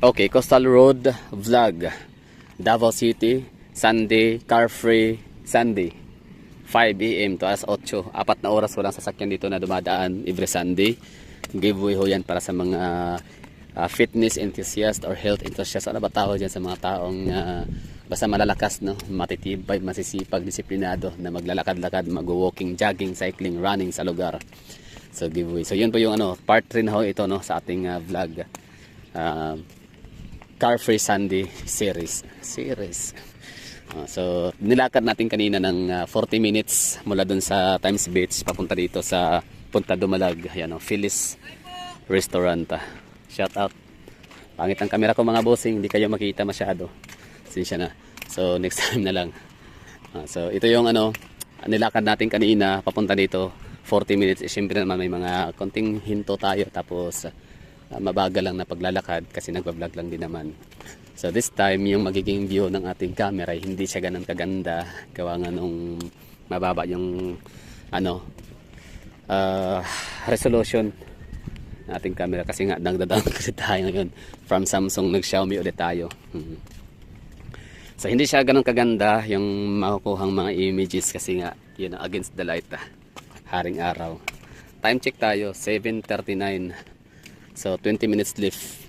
Okay, Coastal Road Vlog, Davao City, Sunday, car free Sunday, 5 AM to alas 8. 4 na oras walang sasakyan dito na dumadaan every Sunday. Giveaway ho yan para sa mga fitness enthusiast or health enthusiast. Ano ba tawag dyan sa mga taong basta malalakas, no? Matitibay, masisipag, disiplinado na maglalakad-lakad, mag-walking, jogging, cycling, running sa lugar. So giveaway. So yun po yung part 3 na ho ito, no, sa ating vlog. Car Free Sunday series. So nilakad natin kanina ng 40 minutes mula dun sa Times Beach papunta dito sa Punta Dumalag. Ayan, Phyllis Restaurant. Shout out. Pangit ang camera ko mga bossing, hindi kayo makita masyado. Sinsya na. So next time na lang. So ito yung nilakad natin kanina papunta dito 40 minutes. Siyempre naman may mga konting hinto tayo, tapos mabagal lang na paglalakad kasi nagbablog lang din naman. So this time yung magiging view ng ating camera hindi siya ganun kaganda, gawa nga nung mababa yung resolution ng ating camera kasi nga nagdadaan kasi tayo ngayon from Samsung, nag Xiaomi ulit tayo. So hindi siya ganun kaganda yung makukuhang mga images kasi nga yun against the light, haring araw. Time check tayo 7:39. So 20 minutes left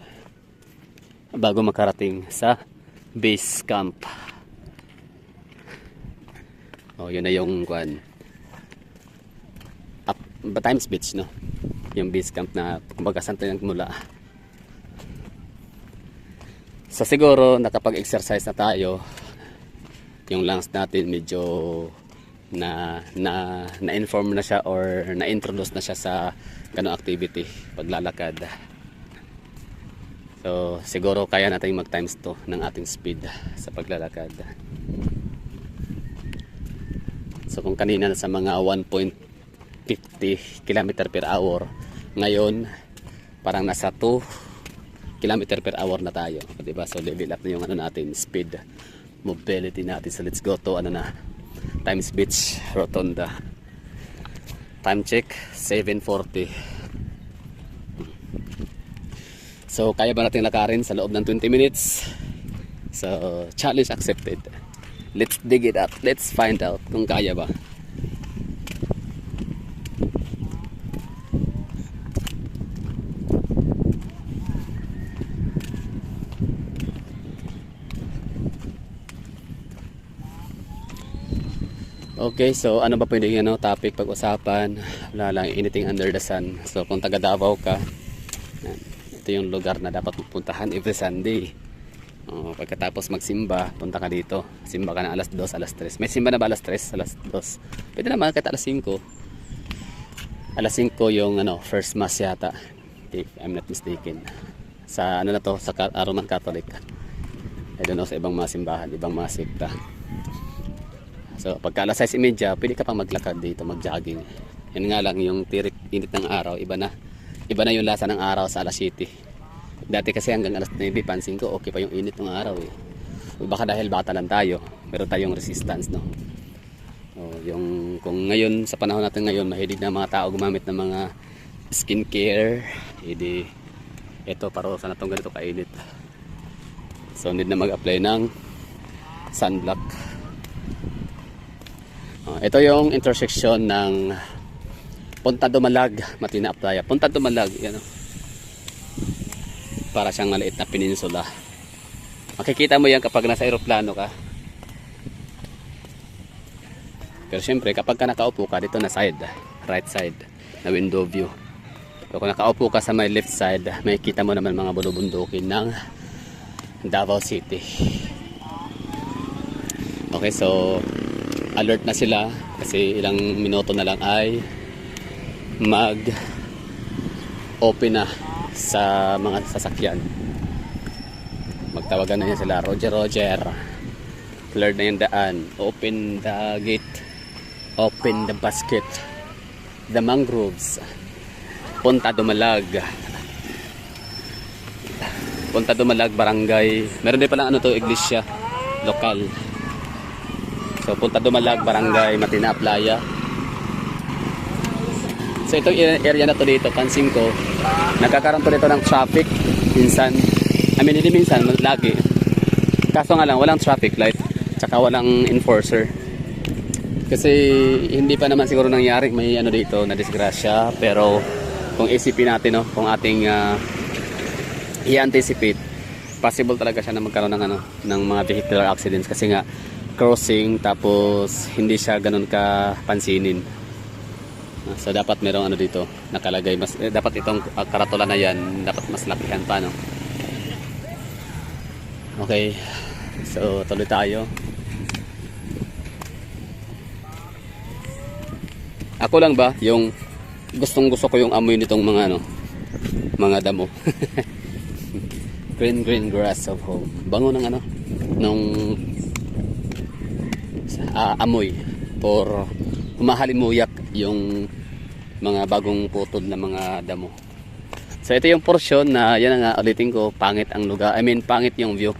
bago makarating sa base camp. Yun na yung Times Beach, no? Yung base camp na kumbaga saan tayo nagmula. So siguro nakapag-exercise na tayo, yung lungs natin medyo na-inform na siya or na-introduce na siya sa ganong activity, paglalakad. So siguro kaya natin mag times 2 ng ating speed sa paglalakad. So kung kanina sa mga 1.50 km per hour, ngayon parang nasa 2 km per hour na tayo, diba? So level up na yung natin, speed, mobility natin. So let's go to Times Beach Rotunda. Time check 7:40. So kaya ba natin lakarin sa loob ng 20 minutes? So challenge accepted. Let's dig it up. Let's find out kung kaya ba. Okay, so ano ba pwede topic pag-usapan? Wala lang, anything under the sun. So kung taga Davao ka, ito yung lugar na dapat pupuntahan every Sunday. Pagkatapos magsimba, punta ka dito. Simba ka na alas 2, alas 3. May simba na ba alas 3, alas 2? Pwede naman kahit alas 5. Alas 5 yung first mass yata, if I'm not mistaken. Sa sa Roman Catholic. I don't know sa ibang mga simbahan, ibang mga sekta. So pagka alas 6:30, pwede ka pang maglakad dito, mag-jogging. Yan nga lang yung tirik init ng araw, iba na yung lasa ng araw sa alas 7. Dati kasi hanggang alas 9, pansin ko okay pa yung init ng araw eh. Baka dahil bata lang tayo, meron tayong resistance, no? Kung ngayon, sa panahon natin ngayon, mahilig na mga tao gumamit ng mga skincare, edi ito parusa na itong ganito kainit. So need na mag-apply ng sunblock. Ito yung intersection ng Punta Dumalag, Matina Playa. Punta Dumalag, yan para siyang maliit na peninsula. Makikita mo yan kapag nasa eroplano ka. Pero syempre kapag ka nakaupo ka dito na side, right side na window view. So kung nakaupo ka sa may left side, makikita mo naman mga bulubundukin ng Davao City. Okay, so alert na sila kasi ilang minuto na lang ay mag-open na sa mga sasakyan. Magtawagan na yan sila, Roger, cleared na yung daan, open the gate, open the basket, the mangroves. Punta Dumalag barangay, meron din palang iglesia lokal. So Punta Dumalag barangay Matina Playa. So itong area na to dito, pansin ko, nagkakaroon to dito ng traffic minsan. I mean, hindi minsan, lagi. Kaso nga lang, walang traffic light, tsaka walang enforcer. Kasi hindi pa naman siguro nangyari may ano dito na disgrasya, pero kung isipin natin, no, kung ating i-anticipate, possible talaga siya na magkaroon ng ano, ng mga vehicular accidents kasi nga crossing, tapos hindi siya ganun ka pansinin. So dapat merong ano dito nakalagay, mas dapat itong karatula na yan dapat mas lakihan pa, no. Okay, so tuloy tayo. Ako lang ba yung gusto ko yung amoy nitong mga ano, mga damo. Green grass of home. Bango ng ano, nung amoy or humahalimuyak yung mga bagong putol na mga damo. So ito yung portion na yan nga ulitin ko, pangit ang lugar. I mean, pangit yung view.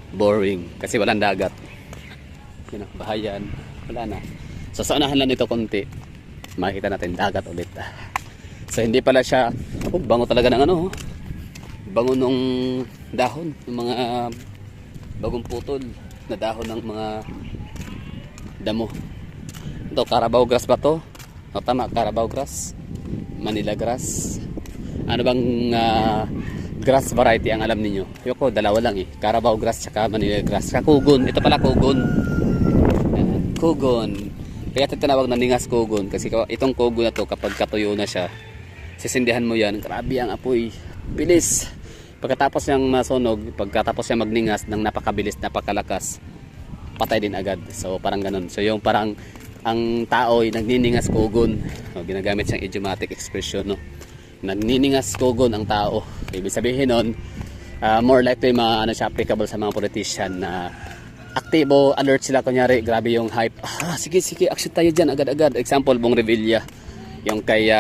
Boring kasi walang dagat. You know, bahayan, wala na. So sa unahan lang nito konti, makikita natin dagat ulit. So hindi pala siya, bango talaga ng ano, bango nung dahon, ng mga bagong putol na dahon ng mga damo. Ito, Carabao grass ba to? O tama, Carabao grass, Manila grass. Ano bang grass variety ang alam niyo? Yoko, dalawa lang eh, Carabao grass tsaka Manila grass. Kugon, ito pala kugon. Kugon. Kaya ito tinawag na ningas kugon kasi itong kugon na to kapag katuyo na siya, sisindihan mo yan, grabe ang apoy, bilis. Pagkatapos niyang masunog, pagkatapos niya magningas ng napakabilis, napakalakas, patay din agad. So parang ganun. So yung parang ang tao ay nagniningas kugon. O, ginagamit siyang idiomatic expression, no? Nagniningas kugon ang tao. Ibig sabihin nun, more likely ano siya, applicable sa mga politician na aktibo, alert sila, kunyari grabe yung hype, sige action tayo dyan agad-agad. Example, Bong Revilla, yung kay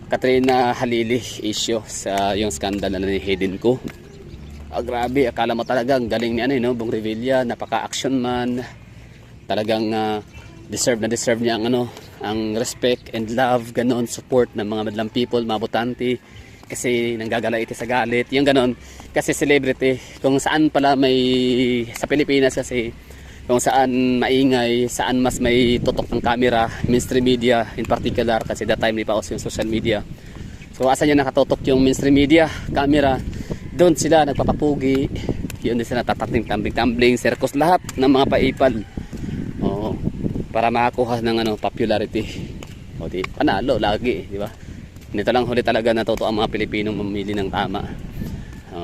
Katrina Halili issue sa yung scandal na ni Hayden ko. Grabe, akala mo talagang galing ni ano, no? Bong Revilla, napaka-action man, talagang deserve niya ang ano, ang respect and love, ganon, support ng mga madlang people, mga botante, kasi nanggagalaiti sa galit, yung ganon. Kasi celebrity, kung saan pala may, sa Pilipinas kasi, kung saan maingay, saan mas may tutok ng camera, mainstream media in particular, kasi that time may paus yung social media. So asan yung nakatutok yung mainstream media, camera, doon sila nagpapapugi, yun din sila tumbling, circus, lahat ng mga paipal. Oo, para makakuha ng ano, popularity. O di, panalo lagi, di ba? Nito lang huli talaga natuto ang mga Pilipino mamili ng tama.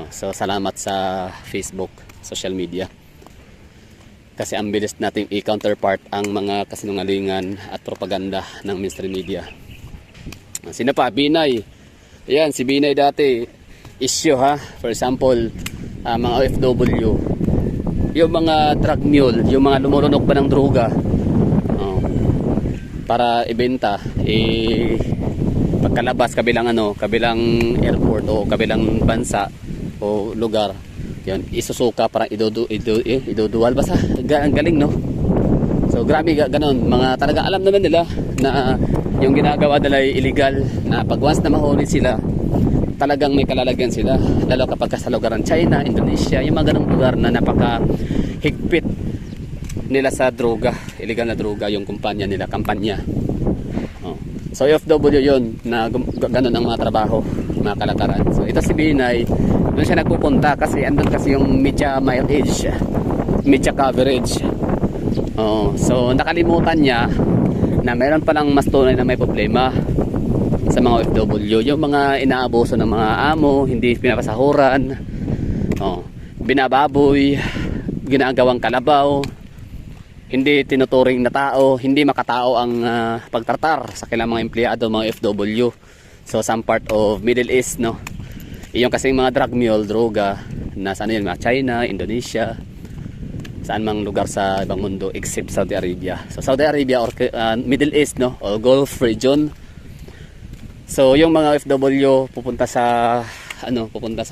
So salamat sa Facebook, social media. Kasi ang bilis nating i-counterpart ang mga kasinungalingan at propaganda ng mainstream media. Sino pa? Binay. Ayan, si Binay dati, issue ha. For example, mga OFW. Yung mga drug mule, yung mga lumulunok pa ng droga, para ibenta, pagkalabas kabilang kabilang airport o kabilang bansa o lugar, yan isusuka para iduduwal basta. Ang galing, no? So grabe ganon, mga talaga alam naman nila na yung ginagawa nila ay illegal, na pag once na mahuli sila, talagang may kalalagyan sila, lalo kapag sa lugar ng China, Indonesia, yung mga ganong lugar na napaka higpit nila sa droga, illegal na droga yung kampanya nila. So OFW yun, na ganun ang mga trabaho, mga kalakaran. So ito si Binay, doon siya nagpupunta kasi andun kasi yung media mileage, media coverage. So nakalimutan niya na meron palang mas tunay na may problema sa mga OFW, yung mga inaabuso ng mga amo, hindi pinapasahuran, binababoy, ginagawang kalabaw, hindi tinuturing na tao, hindi makatao ang pagtartar sa kailang mga empleyado, mga FW. So some part of Middle East, no? Yung kasing mga drug mule, droga, nasa ano yun, mga China, Indonesia, saan mang lugar sa ibang mundo except Saudi Arabia. So Saudi Arabia or Middle East, no? O Gulf region. So yung mga FW pupunta sa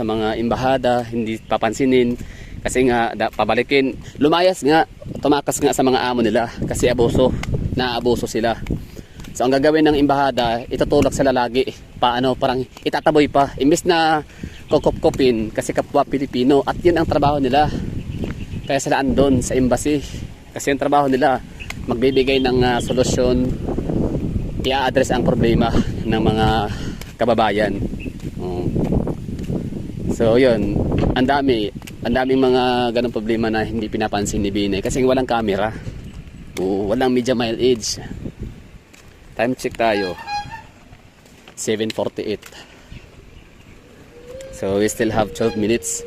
mga embahada, hindi papansinin. Kasi nga pabalikin, lumayas nga, tumakas nga sa mga amo nila kasi naabuso sila. So ang gagawin ng embahada, itutulak sila lagi, parang itataboy pa, imbes na kukupkupin kasi kapwa Pilipino, at yun ang trabaho nila. Kaya sila andun sa embassy kasi yung trabaho nila magbibigay ng solusyon, i-address ang problema ng mga kababayan. So yun, ang daming mga ganong problema na hindi pinapansin ni Binay kasi walang camera, walang media mileage. Time check tayo, 7:48. So we still have 12 minutes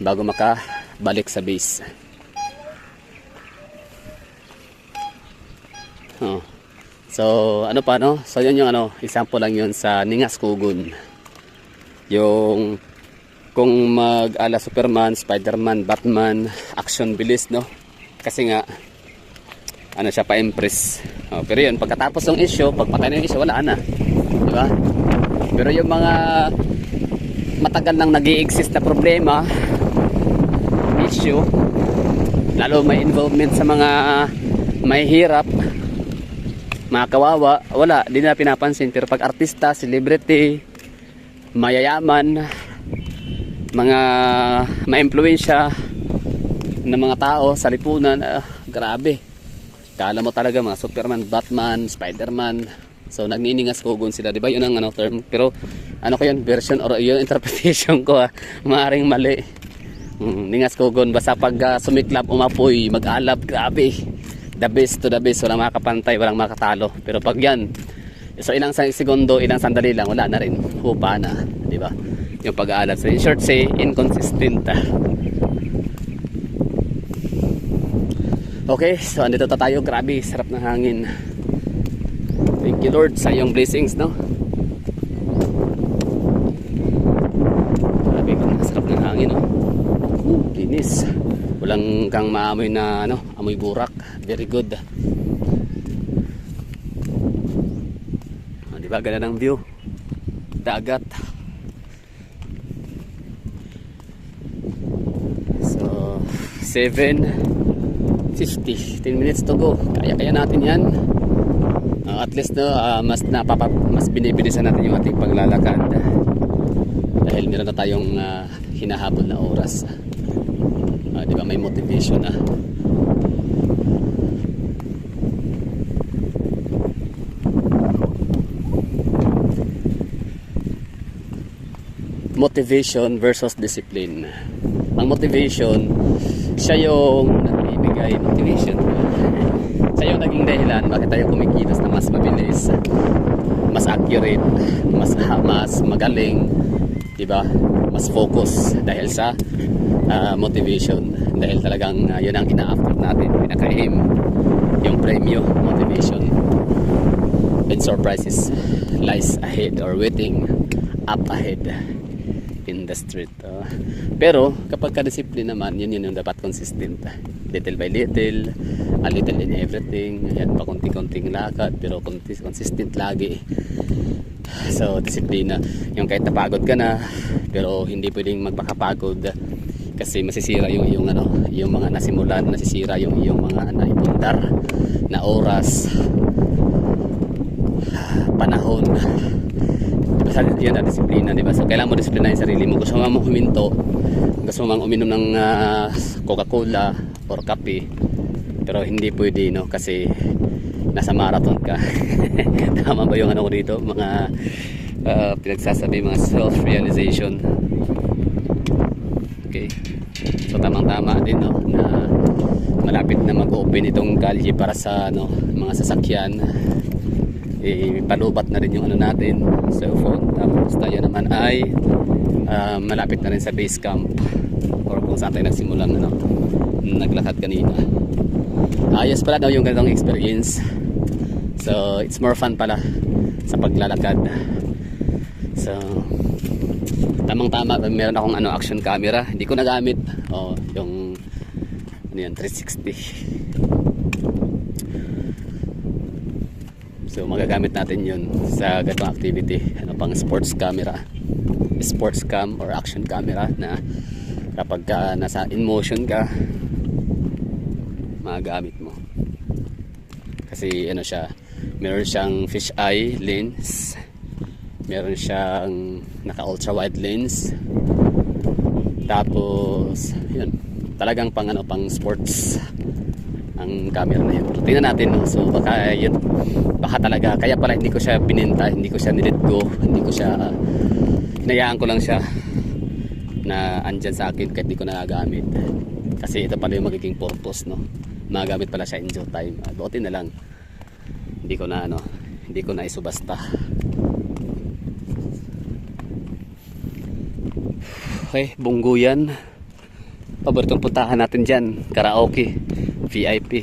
bago makabalik sa base. So ano pa, no? So yun yung example lang yun sa Ningas Kugon. Yung kung mag-ala Superman, Spiderman, Batman, action bilis, no? Kasi nga siya pa-impress. Pero yun, pagkatapos ng issue, pagpatay ng issue, wala na. Di ba? Pero yung mga matagal nang nag-i-exist na problema, issue, lalo may involvement sa mga mahihirap, mga kawawa, wala, di na pinapansin. Pero pag artista, celebrity, mayayaman, mga ma-impluwensya ng mga tao sa lipunan, grabe, kala mo talaga mga Superman, Batman, Spiderman. So nagniningas kugon sila, di ba? Yun ang term. Pero ko yun, version or yun interpretation ko, maaring mali. Ningas kugon, basta pag sumiklab, umapoy, mag-alab, grabe, the best to the best, walang makakapantay, walang makatalo. Pero pag yan, so ilang segundo, ilang sandali lang, wala na rin, hupa na, di ba? Yung pag-aalab. So in short, say inconsistent. Okay, so andito tayo, grabe, sarap ng hangin. Thank you Lord sa iyong blessings, no? Grabe, sarap ng hangin, no? Linis. Walang kang maamoy na amoy burak. Very good. Di ba, ganda ng view, dagat. So 7:50, 10 minutes to go. Kaya natin yan. At least mas binibilisan natin yung ating paglalakad dahil meron na tayong hinahabol na oras. Di ba, may motivation na. Motivation versus discipline. Ang motivation, siya yung nagbibigay motivation. Siya yung naging dahilan bakit tayo kumikilos na mas mabilis, mas accurate, mas magaling, di ba? Mas focus dahil sa motivation. Dahil talagang yun ang ina-after natin, pinaka-aim, yung premyo, motivation. And surprises lies ahead or waiting up ahead in the street. Pero kapag ka-discipline naman, yun yung dapat consistent, little by little, a little in everything. Yan, pa konti-konting lakad pero consistent lagi. So disiplina, yung kahit napagod ka na pero hindi pwedeng magpakapagod kasi masisira yung mga nasimulan, nasisira yung mga naipundar na oras, panahon. Yan na disiplina, di ba? So kailangan mo disiplina yung sarili mo. Gusto mo mang huminto, gusto mo mang uminom ng Coca-Cola or kape, pero hindi pwede, no? Kasi nasa marathon ka. Tama ba yung ko dito? Mga pinagsasabi, mga self-realization. Okay. So tamang-tama din, no? Na malapit na mag-open itong kalye para sa mga sasakyan. Palubat na rin yung natin, cellphone. Tapos tayo naman ay malapit na rin sa base camp or kung saan tayo nagsimulang naglakad kanina. Ayos pala daw yung ganitong experience. So it's more fun pala sa paglalakad. So tamang tama, meron akong action camera, hindi ko nagamit. Yung 360. So magagamit natin yun sa ganitong activity, pang sports camera, sports cam or action camera, na kapag nasa in motion ka, magagamit mo. Kasi siya, meron siyang fish eye lens. Meron siyang naka ultra wide lens. Tapos yun, talagang pang ano, pang sports ang camera na yun. Pero tingnan natin, no? So baka yun, baka talaga kaya pala hindi ko siya bininta, hindi ko siya nilet go, hindi ko siya hinayaan ko lang siya na andyan sa akin kahit hindi ko nagagamit. Kasi ito pala yung magiging purpose, no? Magagamit pala siya in due time. Buti na lang hindi ko na ano, hindi ko na isubasta. Okay, Bungguyan. Paboritong puntahan natin dyan, karaoke, VIP.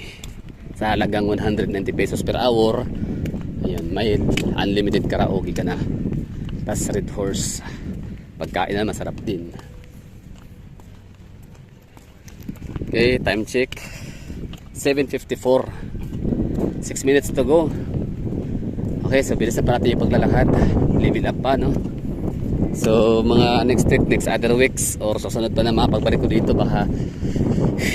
Sa halagang 190 pesos per hour. Ayun, may unlimited karaoke ka na. Tapos Red Horse. Pagkain na masarap din. Okay, time check. 7:54. 6 minutes to go. Okay, so bilis na pa natin yung paglalakad. Level up pa, no? So mga next other weeks or susunod pa na mga pagbalik ko dito, baka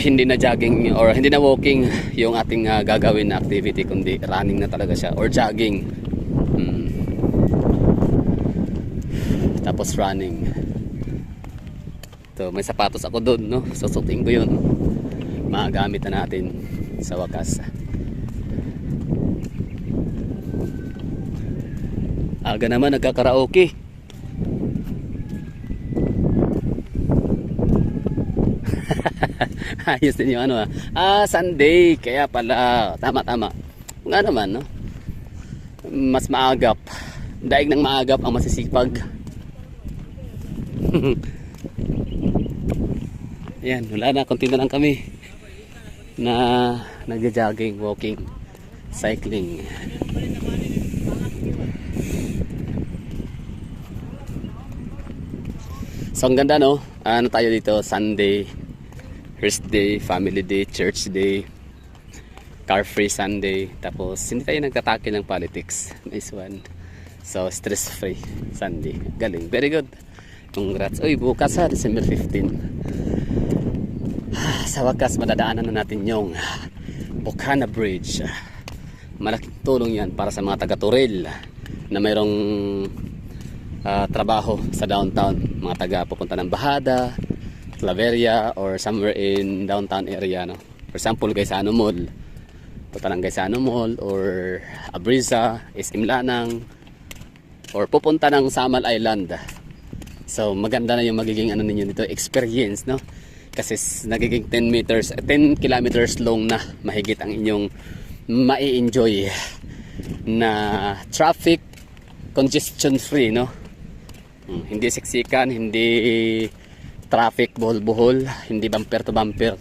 hindi na jogging or hindi na walking yung ating gagawin na activity, kundi running na talaga siya or jogging. Tapos running. So may sapatos ako doon, no? Susutin ko yun. Magagamit na natin sa wakas. Aga naman nagkakaraoke. Ayos din yung ano Sunday, kaya pala tama. Nga naman, no? Mas maagap. Daig ng maagap ang masisipag. Yan, wala na, konti na lang kami na nagja-jogging, walking, cycling. So ang ganda, no? Ano tayo dito, Sunday, First Day, Family Day, Church Day, Car Free Sunday. Tapos hindi tayo nagtatake ng politics. Nice one. So stress free Sunday. Galing, very good. Congrats. Uy, bukas December 15. Sa wakas madadaanan na natin yung Bocana Bridge. Malaking tulong yan para sa mga taga-Turil na mayroong trabaho sa downtown. Mga taga pupunta ng Bahada, Claveria, or somewhere in downtown area, no? For example, Gaisano Mall. Punta ng Gaisano Mall or Abrisa, SM Lanang, or pupunta ng Samal Island. So maganda na yung magiging ano ninyo dito, experience, no? Kasi nagiging 10 kilometers long na mahigit ang inyong mai-enjoy na traffic congestion free, no? Hindi siksikan, hindi traffic buhol-buhol, hindi bumper to bumper.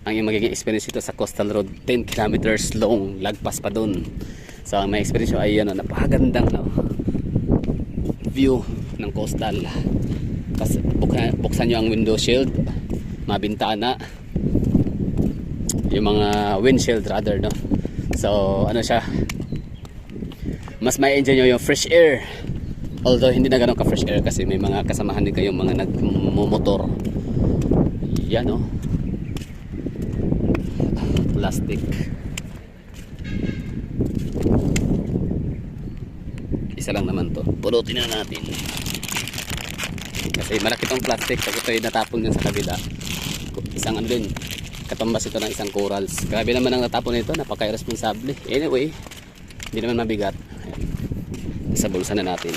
Ang yung magiging experience ito sa Coastal Road, 10 kilometers long, lagpas pa dun. So ang may experience ay yun, napakagandang, no? View ng coastal. Tapos buksan nyo ang window shield, mabintana, yung mga windshield rather, no? So ano siya, mas may enjoy nyo yung fresh air. Although hindi na ganun ka fresh air kasi may mga kasamahan din kayong mga nagmumotor. Yan, no? Plastic. Isa lang naman to, pulutin na natin kasi malaki tong plastic. Pag ito ay natapon din sa kabila, isang ano din, katumbas ito ng isang corals. Grabe naman ang natapon nito, napaka-irresponsable. Anyway, hindi naman mabigat. Sa bulsa na natin.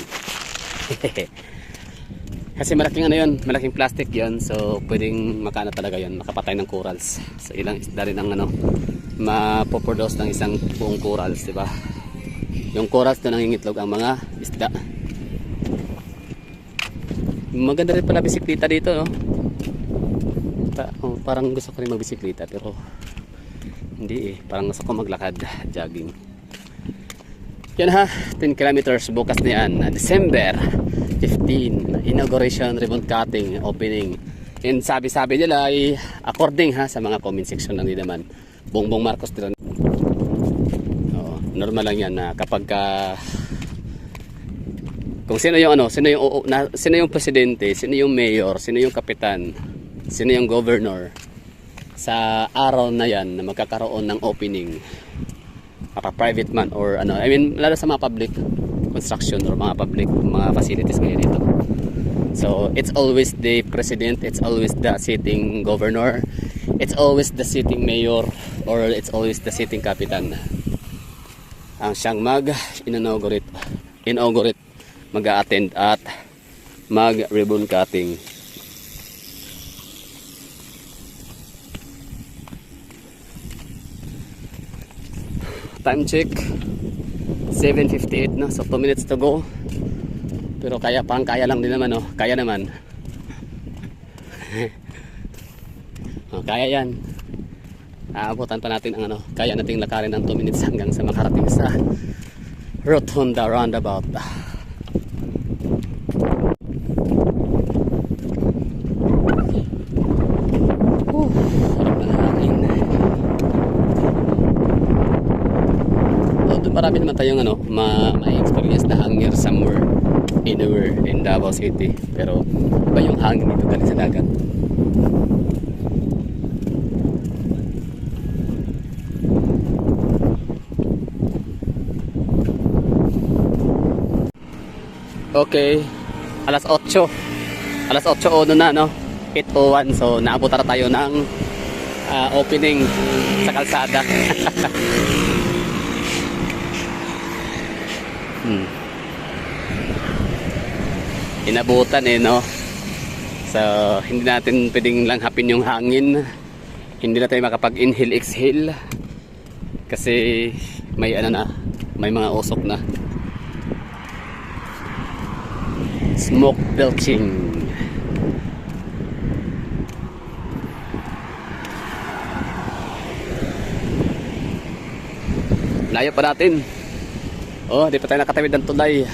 Kasi malaking ano yun, malaking plastic yun, so pwedeng makana talaga yun, makapatay ng corals. So ilang isda rin ang ano, mapoproduce ng isang buong corals, diba? Yung corals na nangingitlog ang mga isda. Maganda rin pala bisikleta dito, no? Parang gusto ko rin magbisikleta pero hindi eh, parang gusto ko maglakad, jogging. Yan ha, 10 kilometers bukas na yan, December 15, inauguration, ribbon cutting, opening. And sabi nila ay according ha sa mga comment section lang din naman, Bongbong Marcos din. Normal lang yan na kapag kung sino yung ano, sino yung presidente, sino yung mayor, sino yung kapitan, sino yung governor, sa araw na yan na magkakaroon ng opening, private man or ano, I mean lalo sa mga public, construction or mga public mga facilities ngayon dito. So it's always the president, it's always the sitting governor, it's always the sitting mayor, or it's always the sitting kapitan ang siyang inaugurate, mag-attend at mag-ribbon cutting. Time check 7:58 na, so 2 minutes to go. Pero kaya lang din naman, oh. Kaya naman. Oh, kaya yan. Aabutan pa natin ang kaya nating lakarin ng 2 minutes hanggang sa makarating sa Rotunda roundabout. Harap na hangin. Although marami naman tayong ma-experience na hangin somewhere, anywhere in Davao City. Pero iba yung hangin dito galing sa dagat. Okay, alas 8 na, no? 8:01, so naabot na tayo ng opening sa kalsada. Inabutan no? So hindi natin pwedeng langhapin yung hangin, hindi na tayo makapag-inhale exhale kasi may may mga usok na. Smoke belching. Layo pa natin. Oh, di pa tayo nakatawid ng tulay.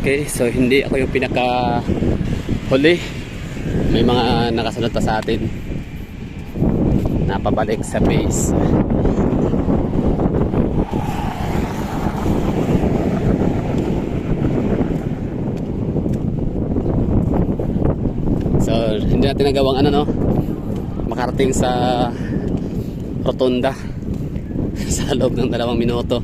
Okay, so hindi ako yung pinaka huli. May mga nakasunod pa sa atin. Napabalik sa base. So hindi natin nagawang makarating sa Rotunda sa loob ng 2 minuto.